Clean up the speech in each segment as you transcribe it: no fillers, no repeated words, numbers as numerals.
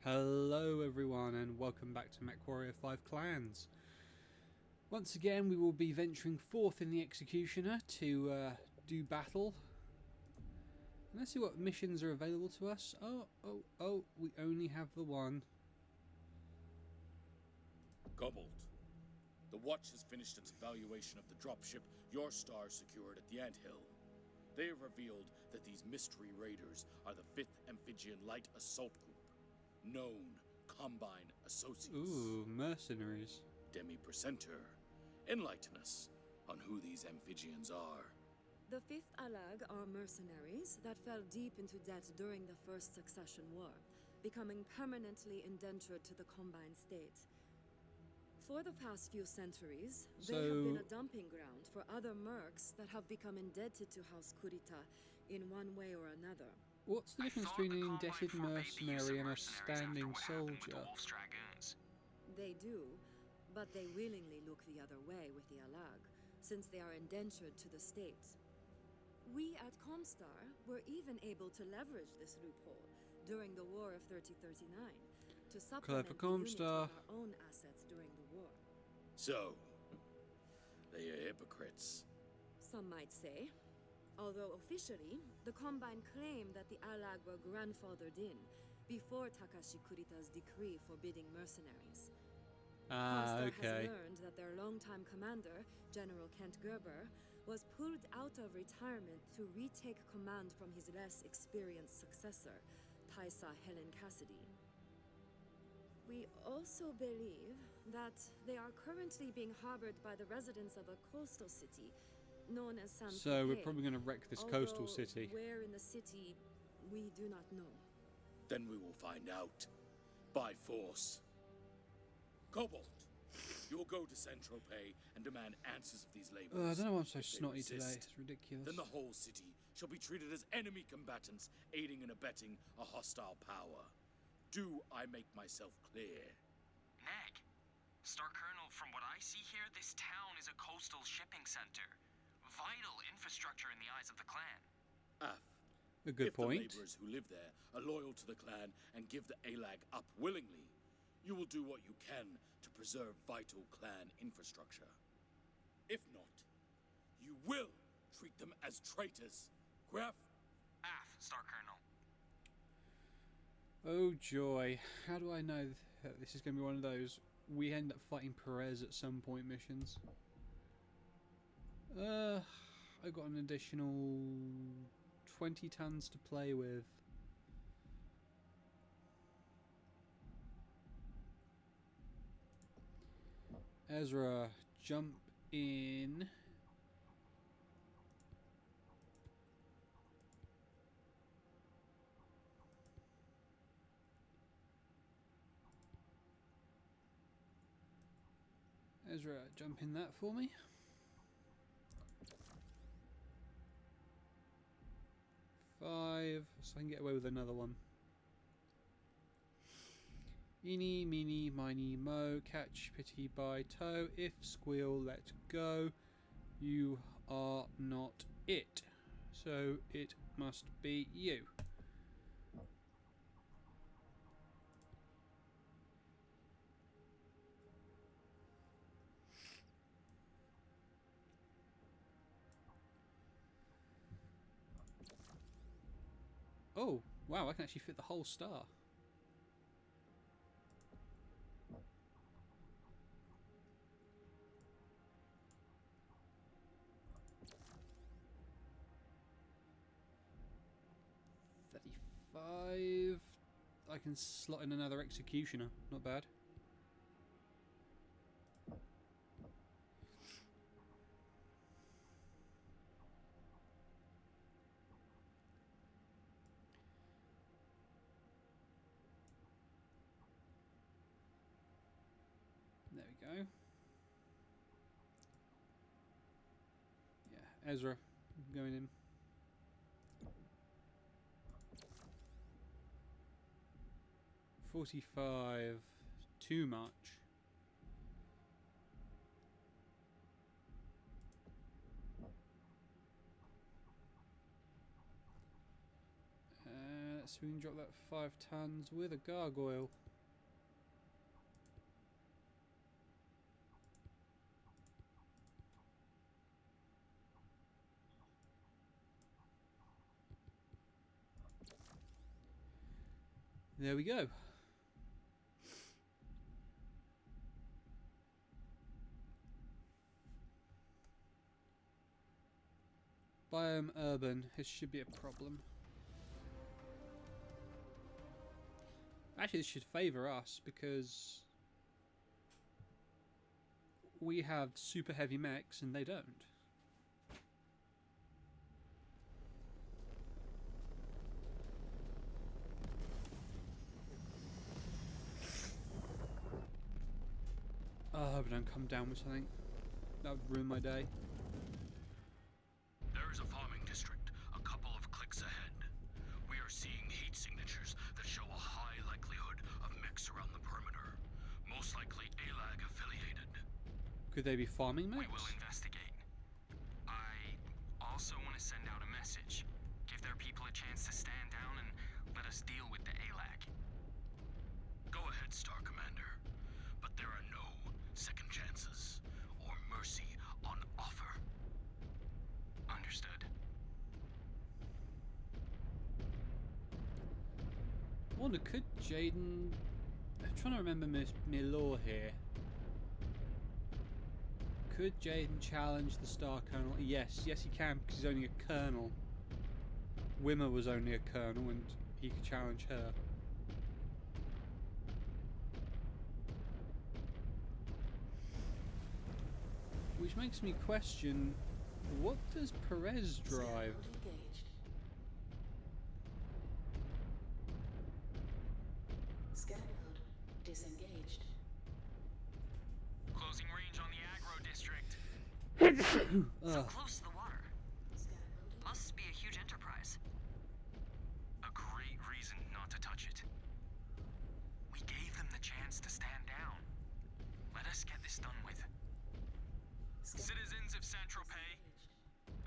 Hello everyone and welcome back to Mechwarrior5 Clans. Once again we will be venturing forth in the Executioner to do battle. And let's see what missions are available to us. Oh, we only have the one. Cobalt, the Watch has finished its evaluation of the dropship your star secured at the Anthill. They have revealed that these mystery raiders are the 5th Amphibian Light Assault Group, known Combine Associates. Ooh, mercenaries. Demi-Percenter, enlighten us on who these amphibians are. The 5th ALAG are mercenaries that fell deep into debt during the First Succession War, becoming permanently indentured to the Combine state. For the past few centuries, they have been a dumping ground for other mercs that have become indebted to House Kurita in one way or another. What's the difference between an indebted mercenary and a standing soldier? They do, but they willingly look the other way with the ALAG, since they are indentured to the state. We at Comstar were even able to leverage this loophole during the War of 3039 to supplement the unit with our own assets during the war. So, they are hypocrites. Some might say. Although officially, the Combine claim that the ALAG were grandfathered in before Takashi Kurita's decree forbidding mercenaries. Comstar has learned that their longtime commander, General Kent Gerber, was pulled out of retirement to retake command from his less experienced successor, Taisa Helen Cassidy. We also believe that they are currently being harbored by the residents of a coastal city known as San So we're probably going to wreck this coastal city. Where in the city, we do not know. Then we will find out. By force. Cobalt, you will go to Saint-Tropez and demand answers of these labels. I don't know why I'm so snotty today. It's ridiculous. Then the whole city shall be treated as enemy combatants, aiding and abetting a hostile power. Do I make myself clear? Neg, Star Colonel, from what I see here, this town is a coastal shipping center. Vital infrastructure in the eyes of the clan. Af. A good point. If the laborers who live there are loyal to the clan and give the ALAG up willingly, you will do what you can to preserve vital clan infrastructure. If not, you will treat them as traitors. Graf? Af, Star Colonel. Oh joy. How do I know that this is going to be one of those we end up fighting Perez at some point missions? I've got an additional 20 tons to play with. Ezra, jump in. Ezra, jump in that for me. Five, so I can get away with another one. Eeny, meeny, miny, mo, catch, pity, by toe, if, squeal, let go. You are not it. So it must be you. Oh, wow, I can actually fit the whole star. $35. I can slot in another executioner. Not bad. There we go. Yeah, Ezra going in. $45. Too much. so we can drop that 5 tons with a gargoyle. There we go. Biome urban. This should be a problem. Actually, this should favour us because we have super heavy mechs and they don't. Oh, I hope I don't come down with something. That would ruin my day. There is a farming district a couple of clicks ahead. We are seeing heat signatures that show a high likelihood of mechs around the perimeter. Most likely ALAG affiliated. Could they be farming mechs? We will investigate. I also want to send out a message. Give their people a chance to stand down and let us deal with the ALAG. Go ahead, Star Commander. But there are no second chances or mercy on offer. Understood. I wonder, could Jaden... I'm trying to remember my lore here. Could Jaden challenge the Star Colonel? Yes, yes he can, because he's only a colonel. Wimmer was only a colonel and he could challenge her. Which makes me question, what does Perez drive? Scan mode disengaged. Closing range on the aggro district. Ugh. So close to the water. Scan mode. Must be a huge enterprise. A great reason not to touch it. We gave them the chance to stand down. Let us get this done with. Citizens of Saint-Tropez,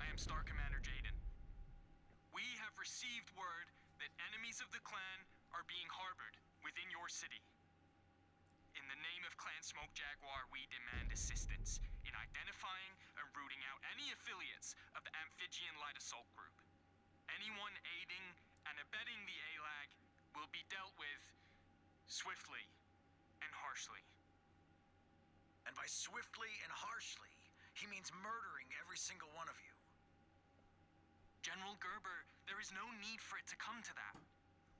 I am Star Commander Jaden. We have received word that enemies of the clan are being harbored within your city. In the name of Clan Smoke Jaguar, we demand assistance in identifying and rooting out any affiliates of the Amphibian Light Assault Group. Anyone aiding and abetting the ALAG will be dealt with swiftly and harshly. And by swiftly and harshly, he means murdering every single one of you. General Gerber, there is no need for it to come to that.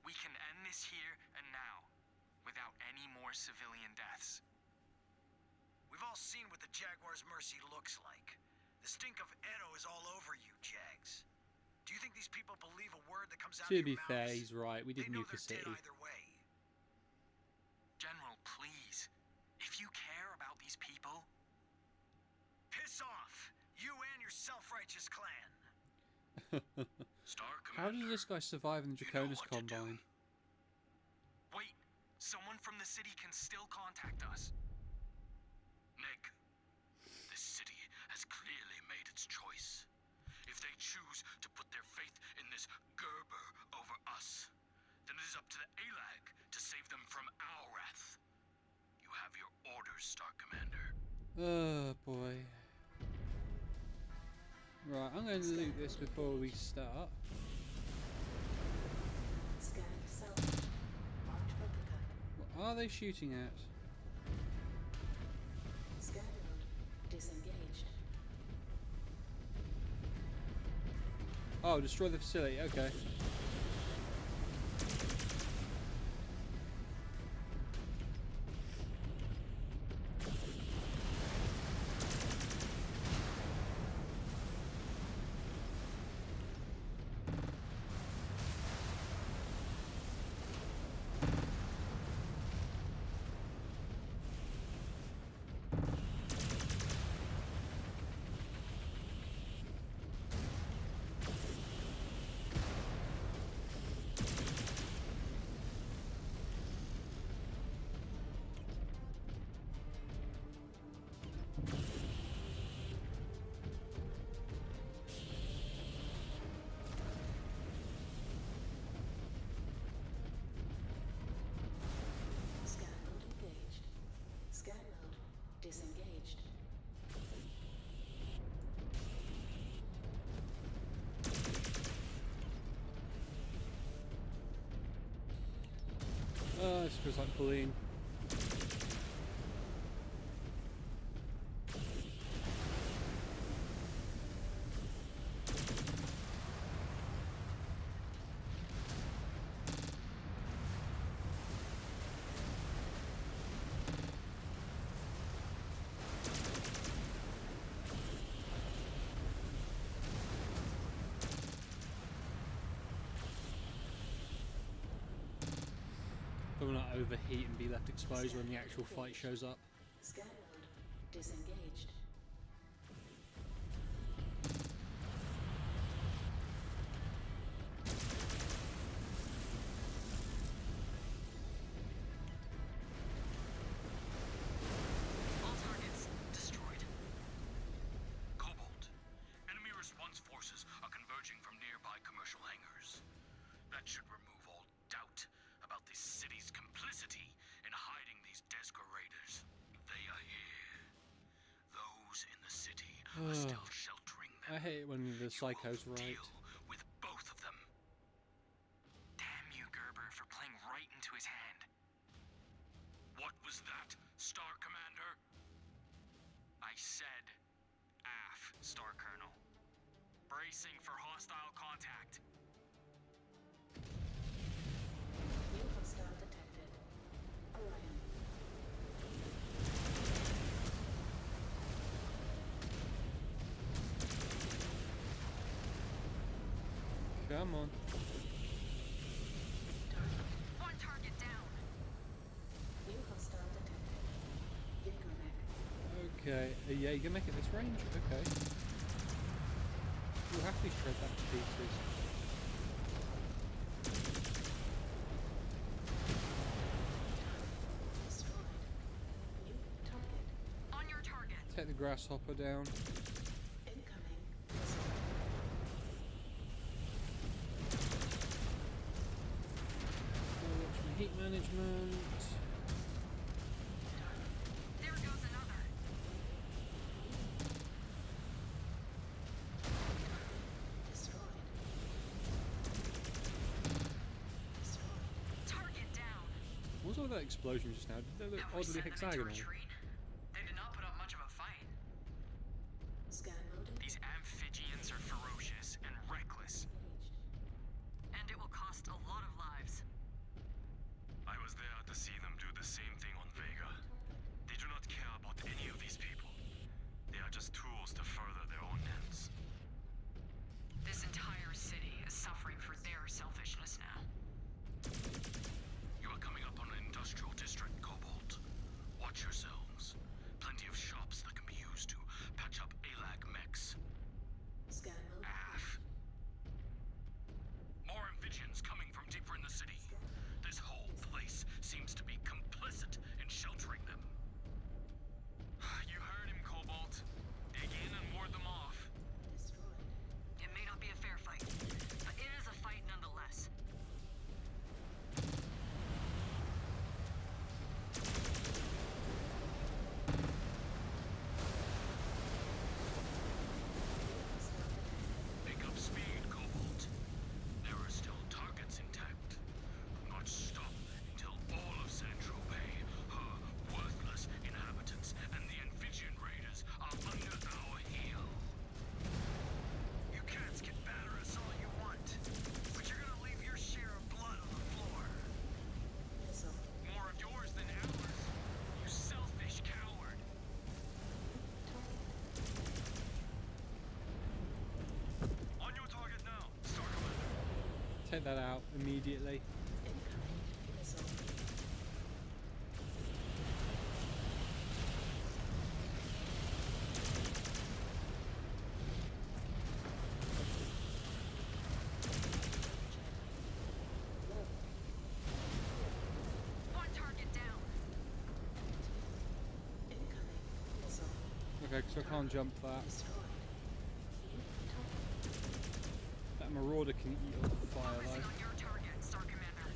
We can end this here and now, without any more civilian deaths. We've all seen what the Jaguar's mercy looks like. The stink of Edo is all over you, Jags. Do you think these people believe a word that comes out To of be your fair, mouths? he's right. We did They know nuke a they're city. dead either way. General, please, if you care about these people, Piss off, you and your self-righteous clan. Star How Commander. did this guy survive in the You know Draconis what to do. Combine? wait, someone from the city can still contact us. Nick, this city has clearly made its choice. If they choose to put their faith in this Gerber over us, then it is up to the ALAG to save them from our wrath. You have your orders, Star Commander. Oh boy. Right, I'm going to loot this before we start. Scan self. Marked replica. What are they shooting at? Scan mode disengaged. Oh, destroy the facility. Okay. This feels like bullying. But will not overheat and be left exposed when the actual fight shows up. Scan mode disengaged. All targets destroyed. Cobalt. Enemy response forces are converging from nearby commercial hangars. That should remove all doubt about this city's complicity in hiding these Desgra raiders. They are here. Those in the city are still sheltering them. I hate it when the psycho's You will right. deal with both of them. Damn you, Gerber, for playing right into his hand. What was that, Star Commander? I said AF, Star Colonel. Bracing for hostile contact. New hostile detected. Orion. Come on. One target down. New hostile detected. Vigor mech. Okay. Yeah, you can make it this range? Okay. We'll happily shred that to pieces. Destroyed. New target. On your target. Take the grasshopper down. Incoming missile. Watch my heat management. There goes another. Destroyed. Destroyed. Target down. What was all that explosion just now? Did they look Have we oddly sent them into hexagonal? retreat? They did not put up much of a fight. Scan mode These amphibians are ferocious and reckless. engaged. And it will cost a lot of lives. I was there to see them do the same thing on Vega. They do not care about any of these people. They are just tools to further their own ends. This entire city is suffering for their selfishness now. You are coming up on an industrial district, Cobalt. Watch yourselves. Plenty of shops that can be used to patch up ALAG mechs. Scan mode. AF. More amphibians coming from deeper in the city. This whole place seems to be complicit in sheltering them. You heard him, Cobalt. Dig in and ward them off. Destroyed. It may not be a fair fight, but it is a fight nonetheless. Pick up speed, Cobalt. There are still targets intact. Do not stop until all of Central Bay, her worthless inhabitants, and the amphibian raiders are under our heel. You cats can batter us all you want, but you're gonna leave your share of blood on the floor. Missile. More of yours than ours, you selfish coward. On your target now, Star Commander. Take that out immediately. Incoming missile. Low. One target down. Incoming missile. Okay, so I can't jump that. Destroyed. New target. That marauder can eat all the fire Focusing though. on your target, Star Commander.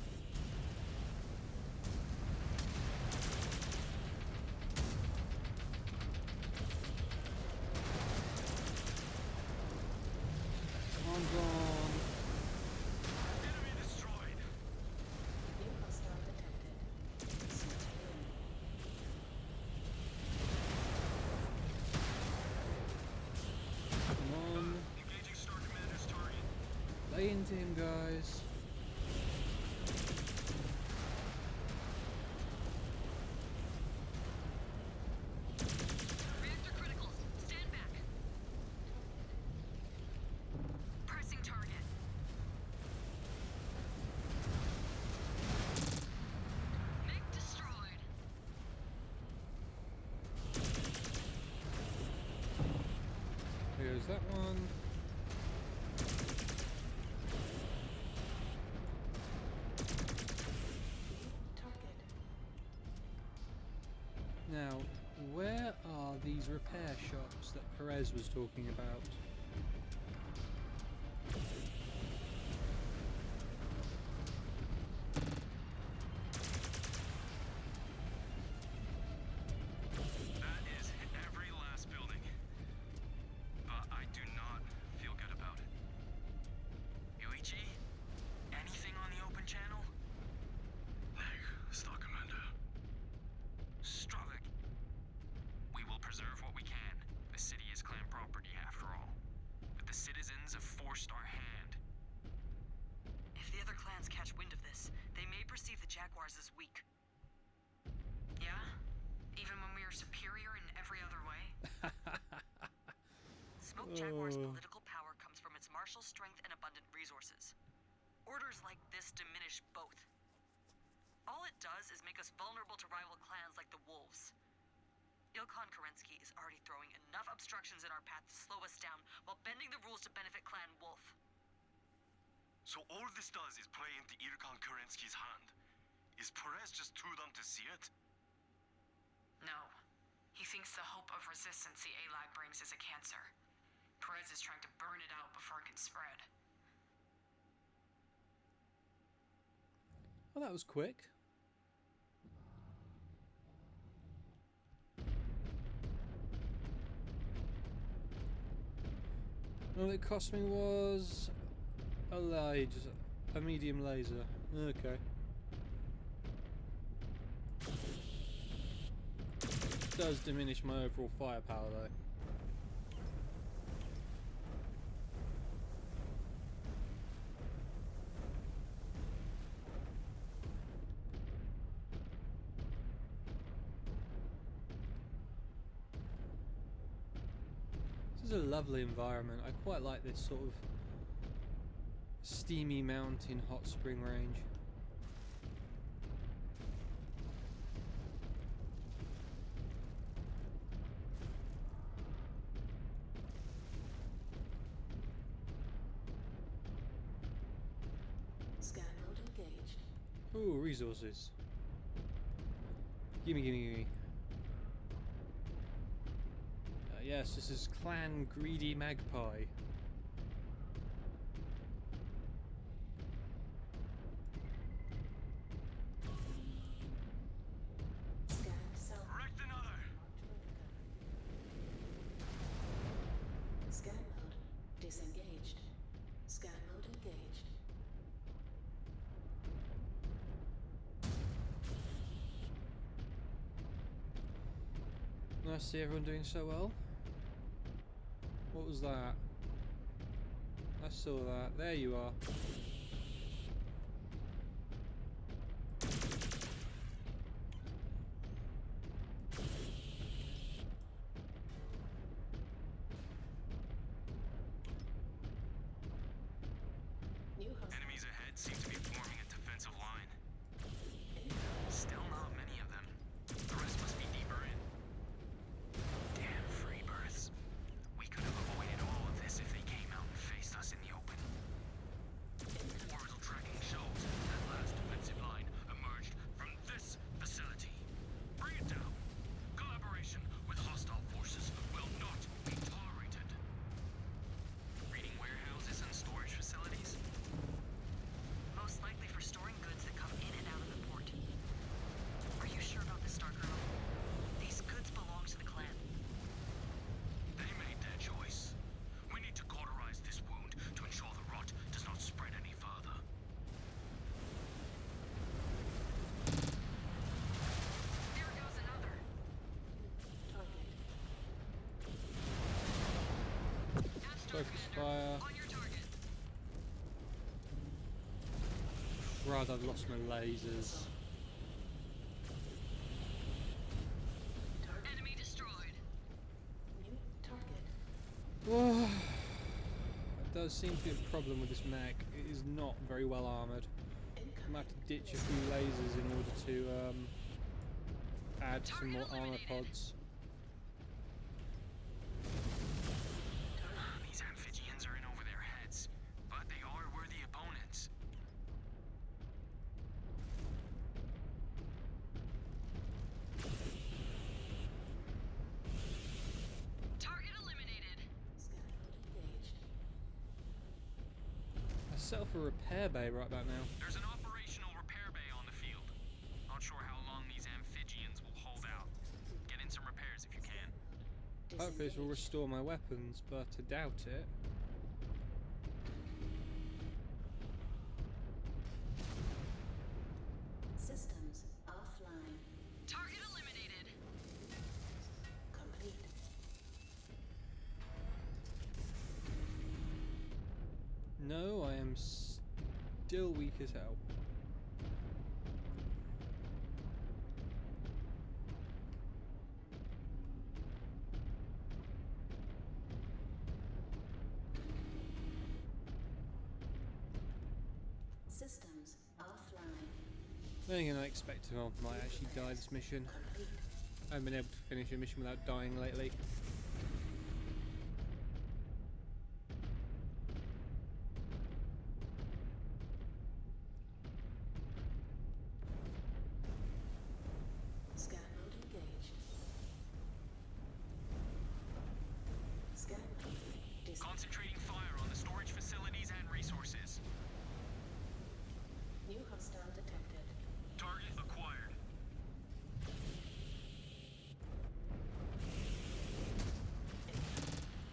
I'm gone. Enemy destroyed. New hostile detected. Lay into him, guys. Reactor criticals, stand back. Pressing target. Mech destroyed. Here goes that one. Target. Now, where are these repair shops that Perez was talking about? That is every last building. But I do not feel good about it. Yuichi? Anything on the open channel? Leg, Star Commander. Stravik. We will preserve what we can. The city is clan property after all. But the citizens have forced our hand. If the other clans catch wind of this, they may perceive the Jaguars as weak. Yeah? Even when we are superior in every other way? Smoke Jaguar's Oh. political power comes from its martial strength and abundant resources. Orders like this diminish both. All it does is make us vulnerable to rival clans like the Wolves. Ilkhan Kerensky is already throwing enough obstructions in our path to slow us down while bending the rules to benefit Clan Wolf. So all this does is play into Ilkhan Kerensky's hand. Is Perez just too dumb to see it? No. He thinks the hope of resistance the ALAG brings is a cancer. Perez is trying to burn it out before it can spread. Well, that was quick. All it cost me was a medium laser. Okay. Does diminish my overall firepower though. This is a lovely environment. I quite like this sort of steamy mountain hot spring range. Scan mode engaged. Ooh, resources. Gimme, gimme, gimme. Yes, this is Clan Greedy Magpie. Scan cell. Wrecked another! Scan mode disengaged. Scan mode engaged. Nice to see everyone doing so well. What was that? I saw that. There you are. New host. Enemies ahead seem to be forming a defensive line. Still not many of them. The rest must be deeper in. Damn free births. We could have avoided all of this if they came out and faced us in the open. Orbital tracking shows that last defensive line emerged from this facility. Bring it down. Collaboration with hostile forces will not be tolerated. Reading warehouses and storage facilities? Most likely for storing goods that come in and out of the port. Are you sure about this, Star Colonel? These goods belong to the clan. They made their choice. We need to cauterize this wound to ensure the rot does not spread any further. There goes another. Target. Astro Focus Commander, fire. on your target. rather I've lost my lasers. Enemy destroyed. New target. Oh, it does seem to be a problem with this mech. It is not very well armoured. I'm going to have to ditch a few lasers in order to add some more armour pods. These amphibians are in over their heads, but they are worthy opponents. Target eliminated. Scan mode engaged. I settle for a repair bay right about now. There's an operational repair bay on the field. Not sure how long these amphibians will hold out. Get in some repairs if you can. Hopefully this will restore my weapons, but I doubt it. Systems offline. Target eliminated. Complete. No, I am still weak as hell. Systems offline. Then again, I expected I might actually die this mission. Complete. I haven't been able to finish a mission without dying lately. Scan mode engaged. Scan mode dis- Concentrating fire on the storage facilities and resources. New hostile detected. Target acquired.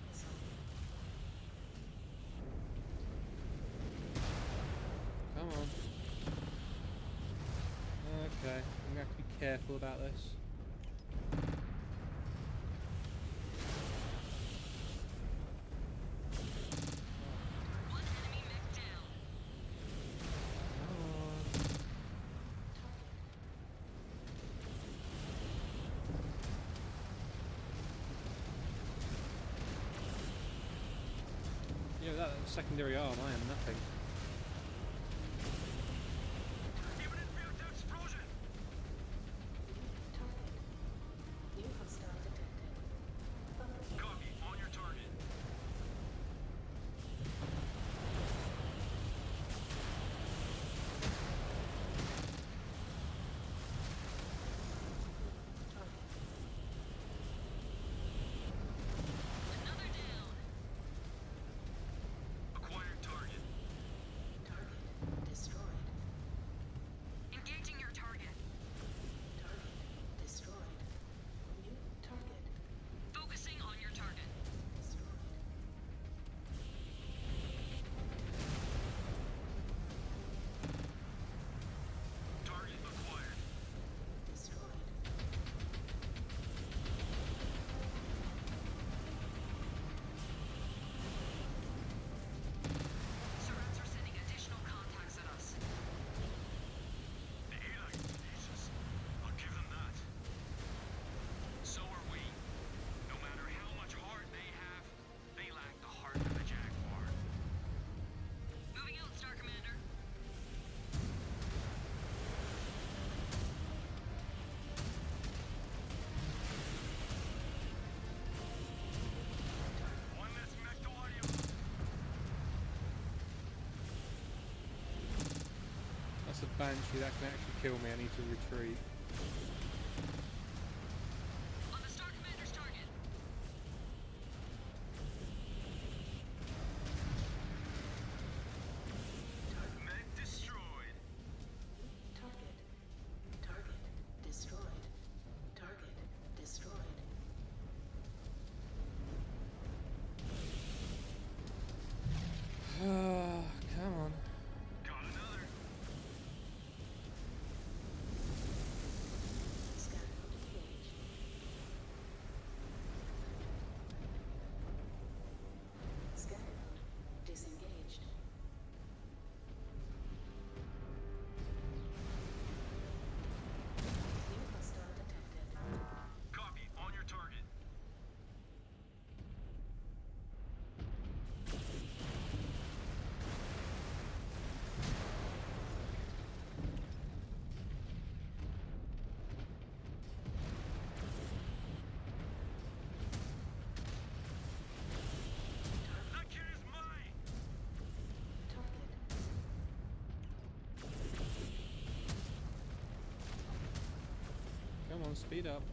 Missile. Come on. Okay, I'm going to have to be careful about this. One enemy mech down. Come on. You know, that secondary arm, I am nothing. Even in explosion! Target. New hostile detected. Thunder. Copy, on your target. Target. Another down. Acquired target. Target destroyed. Engaging your target. Target destroyed. New target Focusing on your target. destroyed. Target acquired. Destroyed. Surats are sending additional contacts at us. The ALAG Jesus. I'll give them that. So are we. No matter how much heart they have, they lack the heart of a Jaguar. Moving out, Star Commander. One less Mechwarrior. That's a banshee, that can actually kill me. I need to retreat. On the Star Commander's target. Mech destroyed. Target. Target destroyed. Target destroyed. Come on. Got another. Come on, speed up.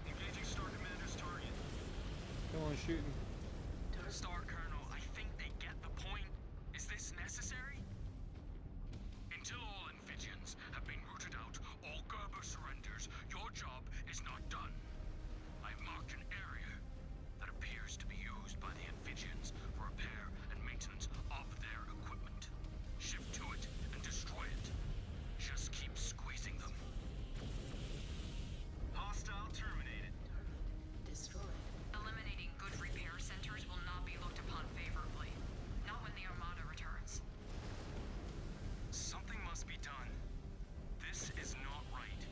Engaging Star Commander's target. Come on, shoot him. Star Colonel, I think they get the point. Is this necessary? Until all Amphibians have been rooted out, all Gerber surrenders, your job is not done. I have marked an area that appears to be used by the Amphibians for repair and maintenance of their equipment. Shift to it and destroy it. Just keep squeezing them. Hostile terminated. Destroyed. Eliminating good repair centers will not be looked upon favorably. Not when the Armada returns. Something must be done. This is not right.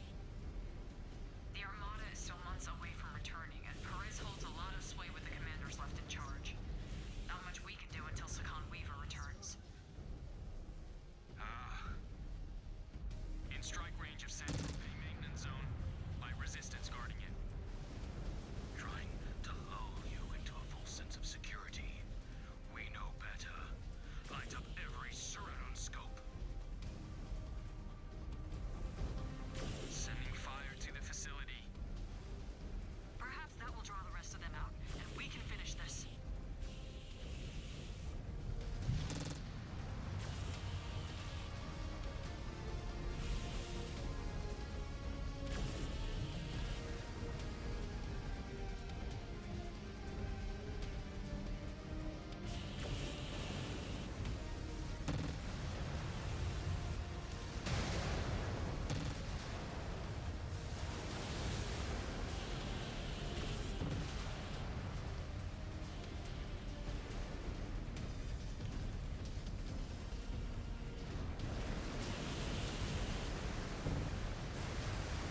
The Armada is still months away from returning, and Perez holds a lot of sway with the commanders left in charge. Not much we can do until Sakan Weaver returns. In strike range of Central Bay Maintenance Zone, light resistance guarding it. Trying to lull you into a full sense of security. We know better. Light up every Serenum scope. Sending fire to the facility. Perhaps that will draw the rest of them out, and we can finish this.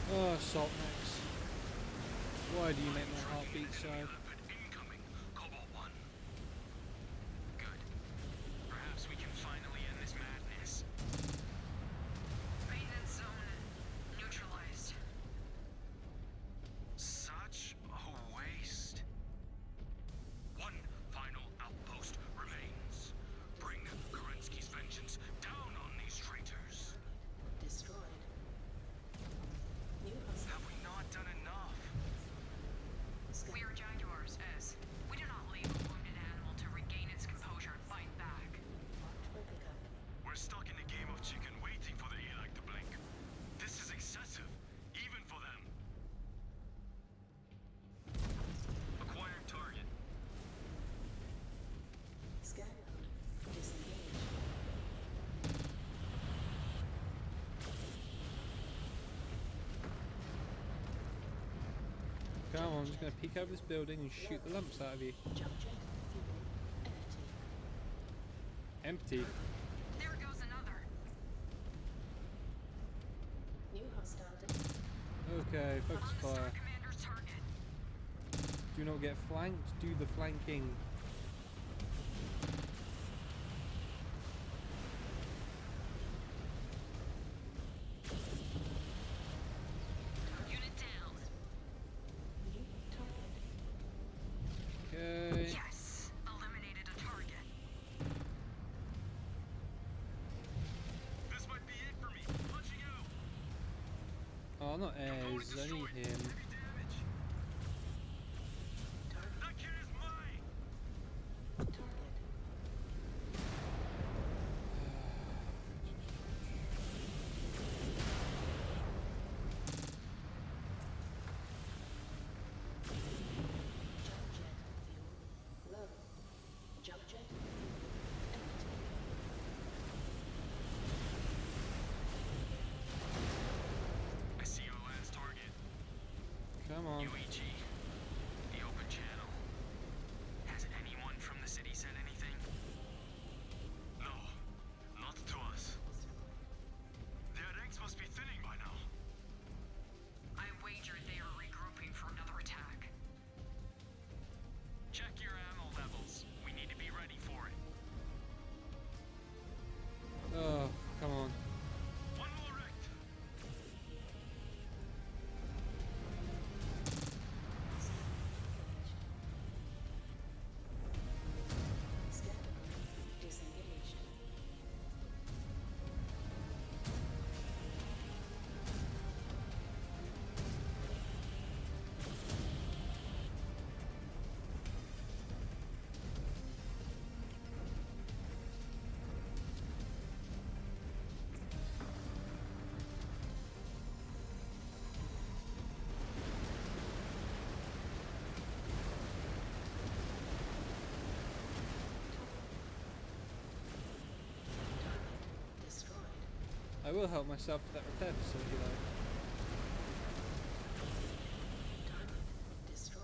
Oh, Salt Max. Why do you make my heart beat so? Leopard incoming. Cobalt 1. Good. Perhaps we can finally end this madness. Maintenance zone neutralized. Such a waste. One final outpost remains. Bring Kerensky's vengeance down on these traitors. Destroyed. New hostile. Have we not done enough? We are Jaguars, Ez. We do not leave a wounded animal to regain its composure and fight back. Marked for pickup. We're stuck in a game of chicken waiting for the ALAG to blink. This is excessive, even for them. Acquired target. Scan mode. Disengage. Come on, I'm just gonna peek over this building and shoot the lumps out of you. Jump jet. Fuel. Empty. Empty. There goes another. New hostile. Okay, focus On the Star fire. Commander's target. Do not get flanked, do the flanking. Unit down. New target. Okay. Yes. Eliminated a target. This might be it for me. Punching out. Oh, not Ez, I need him. Heavy damage. Target. That kid is mine. Target. Jump jet. Fuel. Low. Jump jet. Fuel. Empty. I see your last target. Come on. UEG. The open channel. Has anyone from the city said anything? No, not to us. Their ranks must be thinning by now. I wager they are regrouping for another attack. Check your ammo levels. We need to be ready for it. Oh, come on. One more wrecked. I will help myself to that repair facility though. Target destroyed.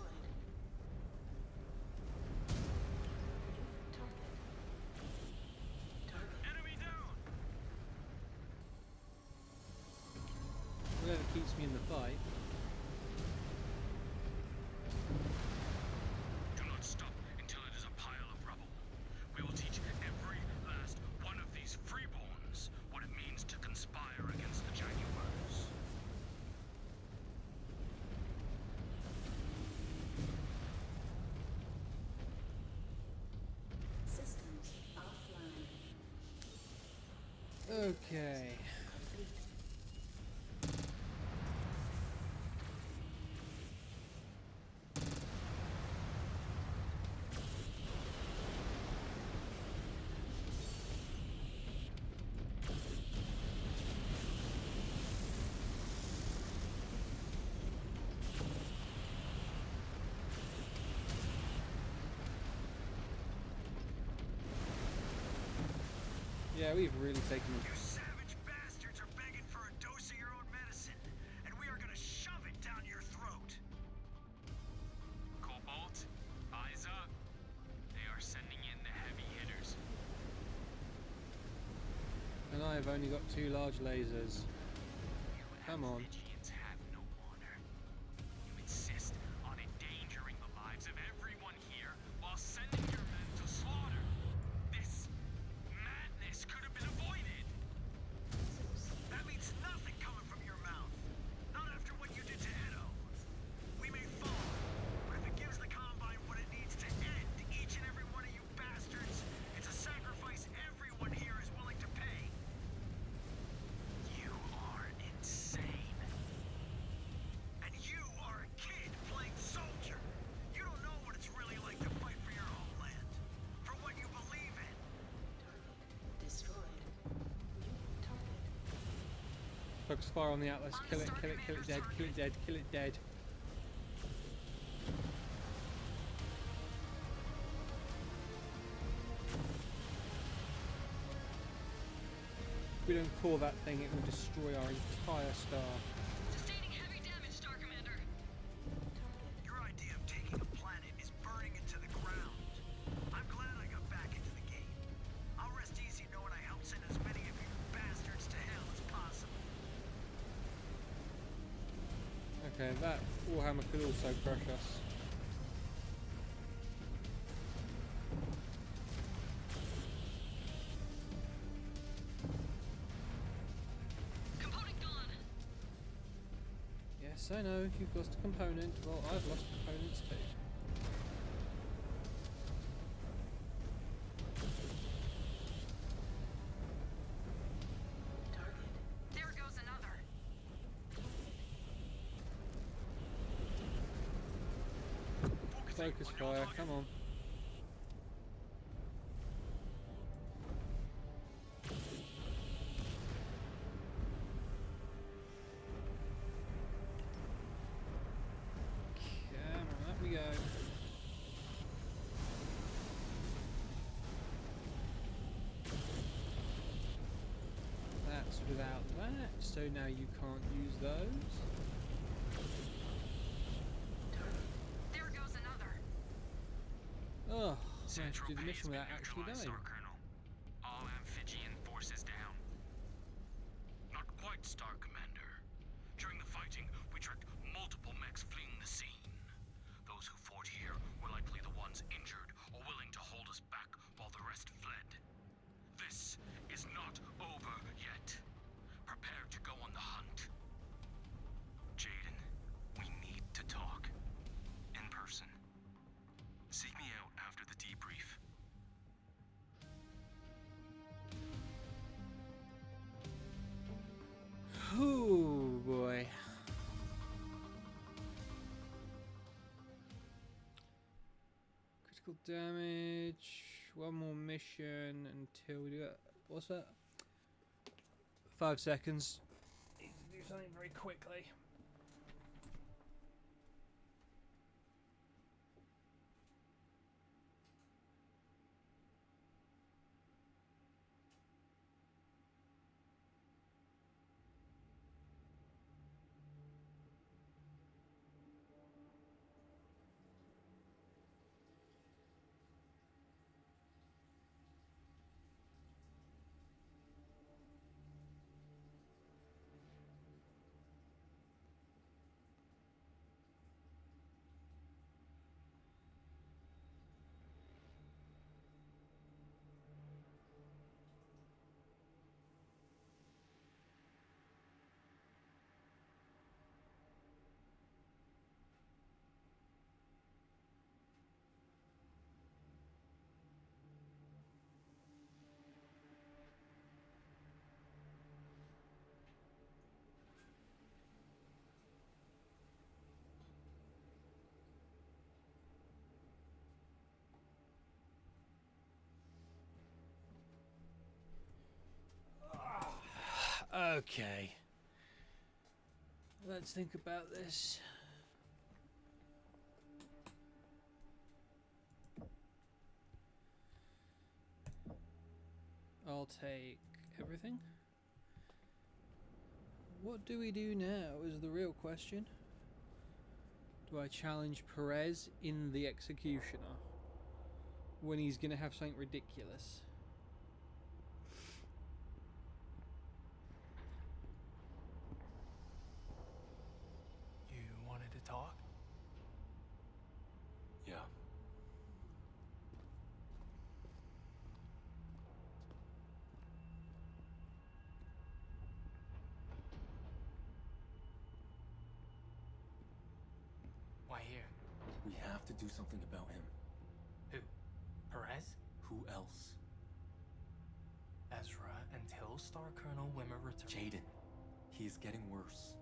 Target. Target. Enemy down! Whatever keeps me in the fight. Do not stop until it is a pile of rubble. We will teach every last one of these freeborns what it means to conspire against the Jaguars. Systems offline. Okay. Complete. Yeah, we've really taken. You savage bastards are begging for a dose of your own medicine, and we are gonna shove it down your throat. Cobalt, eyes up. They are sending in the heavy hitters. And I've only got 2 large lasers. You Come on. Amphibians have no honor. You insist on endangering the lives of everyone here while sending your men to slaughter. This madness could have been avoided. That means nothing coming from your mouth. Not after what you did to Edo. We may fall, but if it gives the Combine what it needs to end each and every one of you bastards, it's a sacrifice everyone here is willing to pay. You are insane. And you are a kid playing soldier. You don't know what it's really like to fight for your homeland, for what you believe in. Target destroyed. New target. Focus fire on the Atlas. Kill it, kill it, kill it dead, kill it dead, kill it dead. If we don't core that thing, it will destroy our entire star. Sustaining heavy damage, Star Commander. Target. Your idea of taking a planet is burning it to the ground. I'm glad I got back into the game. I'll rest easy knowing I helped send as many of you bastards to hell as possible. Okay, that Warhammer could also crush us. Component gone. Yes, I know, you've lost a component. Well, I've lost components too. Target. There goes another. Focus fire, come on. Come on, up we go. That's without that, so now you can't use those. There goes another. Oh, managed to Central do the Pay mission has without been actually neutralized, dying. Star Colonel. All Amphibian forces down. Not quite, Star Commander. During the fighting, we tracked multiple mechs fleeing the scene. Those who fought here were likely the ones injured or willing to hold us back while the rest fled. This is not over yet. Prepare to go on the hunt. Jaden, we need to talk. In person. Seek me out after the debrief. Oh boy. Critical damage. One more mission until we do it. What's that? 5 seconds. Need to do something very quickly. Okay. Let's think about this. I'll take everything. What do we do now is the real question. Do I challenge Perez in the Executioner when he's going to have something ridiculous? You wanted to talk? Yeah. Why here? We have to do something about him. Who? Perez? Who else? Ezra until Star Colonel Wimmer returns. Jaden. He is getting worse.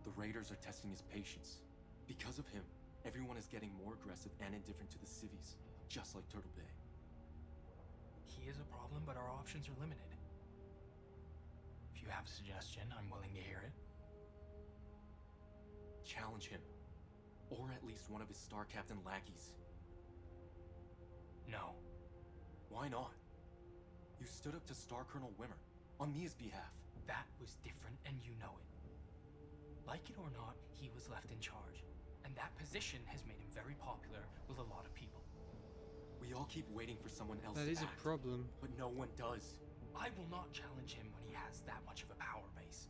The Raiders are testing his patience. Because of him, everyone is getting more aggressive and indifferent to the civvies, just like Turtle Bay. He is a problem, but our options are limited. If you have a suggestion, I'm willing to hear it. Challenge him. Or at least one of his Star Captain lackeys. No. Why not? You stood up to Star Colonel Wimmer, on Mia's behalf. That was different, and you know it. Like it or not, he was left in charge. And that position has made him very popular with a lot of people. We all keep waiting for someone else That to is a act, problem. but no one does. I will not challenge him when he has that much of a power base.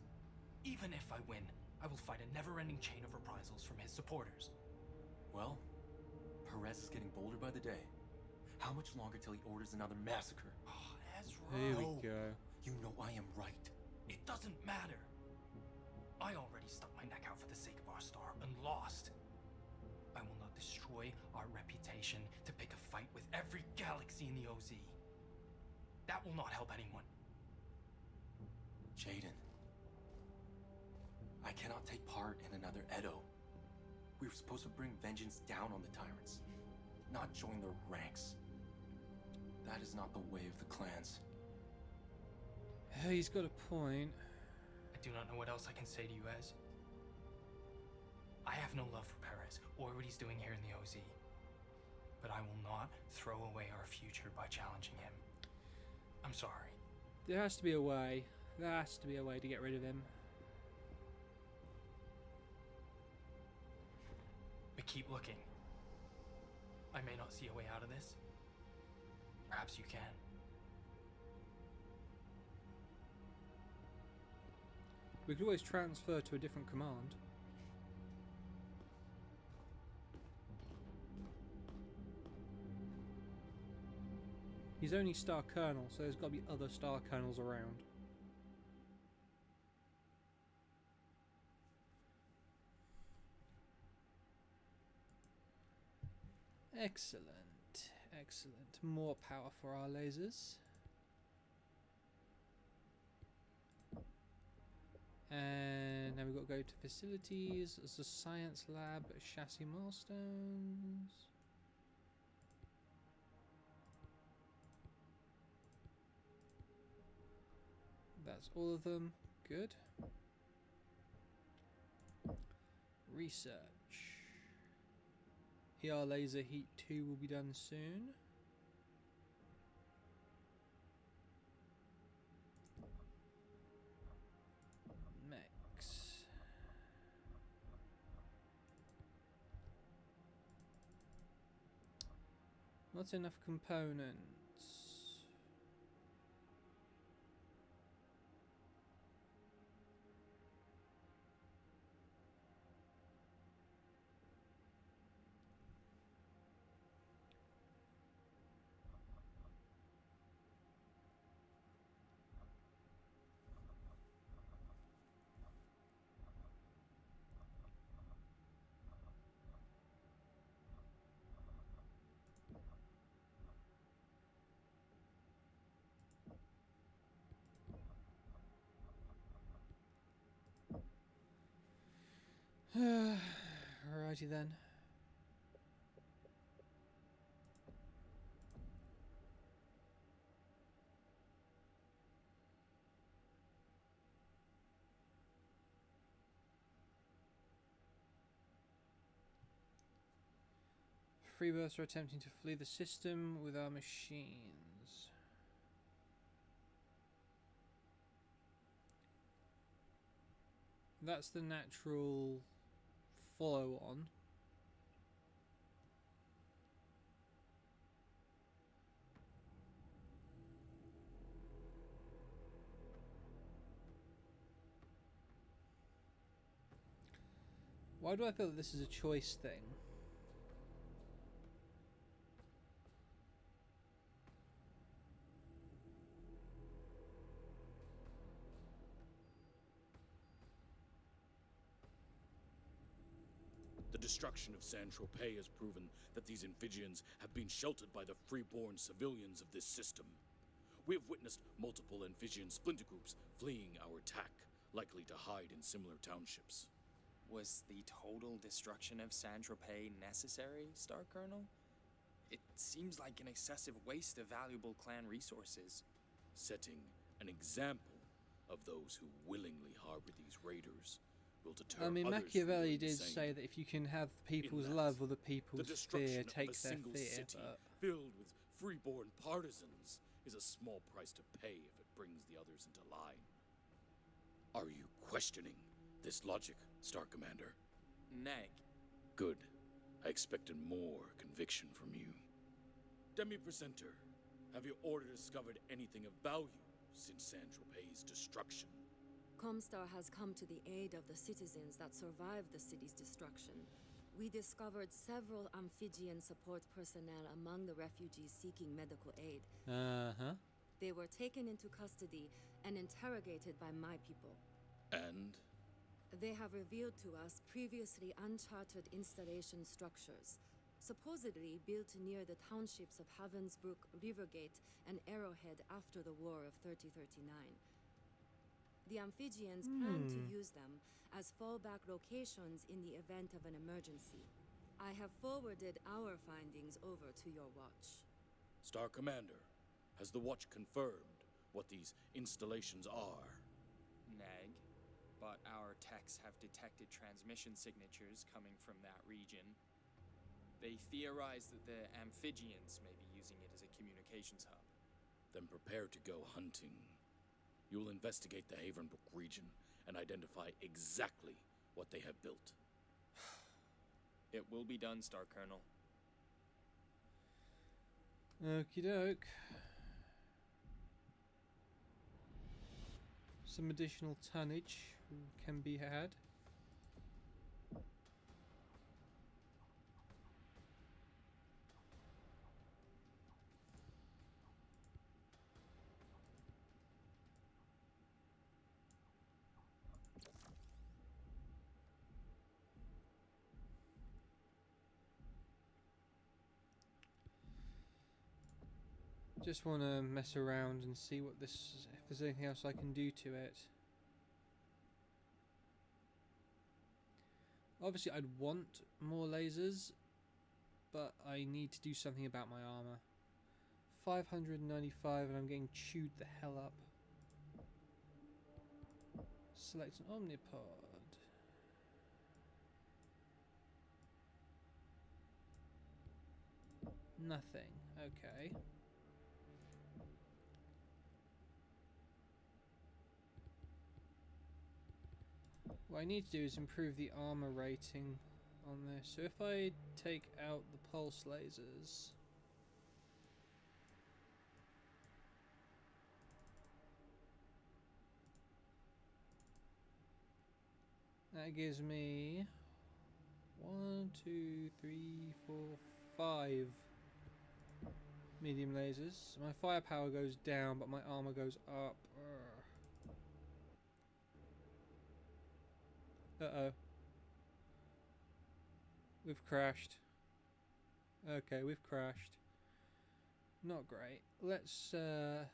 Even if I win, I will fight a never-ending chain of reprisals from his supporters. Well, Perez is getting bolder by the day. How much longer till he orders another massacre? Oh, Ezra. Here we No. go. You know I am right. It doesn't matter. I already stuck my neck out for the sake of our star and lost. I will not destroy our reputation to pick a fight with every galaxy in the OZ. That will not help anyone. Jaden. I cannot take part in another Edo. We were supposed to bring vengeance down on the tyrants, not join their ranks. That is not the way of the clans. He's got a point. I do not know what else I can say to you, Ez. I have no love for Perez or what he's doing here in the OZ. But I will not throw away our future by challenging him. I'm sorry. There has to be a way. There has to be a way to get rid of him. But keep looking. I may not see a way out of this. Perhaps you can. We could always transfer to a different command. He's only Star Colonel, so there's got to be other Star Colonels around. Excellent. Excellent. More power for our lasers. And now we've got to go to facilities. There's a science lab, chassis milestones. That's all of them. Good. Research. ER laser heat 2 will be done soon. Mechs. Not enough components. Alrighty then. Freebirths are attempting to flee the system with our machines. That's the natural follow-on. Why do I feel that this is a choice thing? The destruction of Saint-Tropez has proven that these Amphibians have been sheltered by the freeborn civilians of this system. We have witnessed multiple Amphibian splinter groups fleeing our attack, likely to hide in similar townships. Was the total destruction of Saint-Tropez necessary, Star Colonel? It seems like an excessive waste of valuable clan resources. Setting an example of those who willingly harbor these raiders will deter I mean, others Machiavelli from doing did the same. say that if you can have people's that, love or the The people's destruction fear, of a take their single fear. city But filled with freeborn partisans is a small price to pay if it brings the others into line. Are you questioning this logic, Star Commander? Neg. Good. I expected more conviction from you. Demi-Presenter, have your order discovered anything of value since Saint-Tropez's destruction? Comstar has come to the aid of the citizens that survived the city's destruction. We discovered several Amphibian support personnel among the refugees seeking medical aid. They were taken into custody and interrogated by my people. And? They have revealed to us previously uncharted installation structures, supposedly built near the townships of Havensbrook, Rivergate, and Arrowhead after the War of 3039. The Amphibians plan to use them as fallback locations in the event of an emergency. I have forwarded our findings over to your watch. Star Commander, has the Watch confirmed what these installations are? Neg. But our techs have detected transmission signatures coming from that region. They theorize that the Amphibians may be using it as a communications hub. Then prepare to go hunting. You will investigate the Havenbrook region and identify exactly what they have built. It will be done, Star Colonel. okie doke. Some additional tonnage can be had. Just want to mess around and see what this, if there's anything else I can do to it. Obviously I'd want more lasers, but I need to do something about my armor. 595 and I'm getting chewed the hell up. Select an omnipod. Nothing. Okay. What I need to do is improve the armor rating on this. So if I take out the pulse lasers, that gives me 1, 2, 3, 4, 5 medium lasers. My firepower goes down, but my armor goes up. Uh-oh. We've crashed. Okay, we've crashed. Not great. Let's, I'll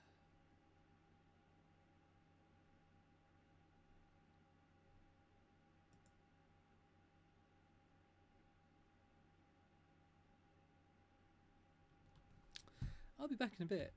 be back in a bit.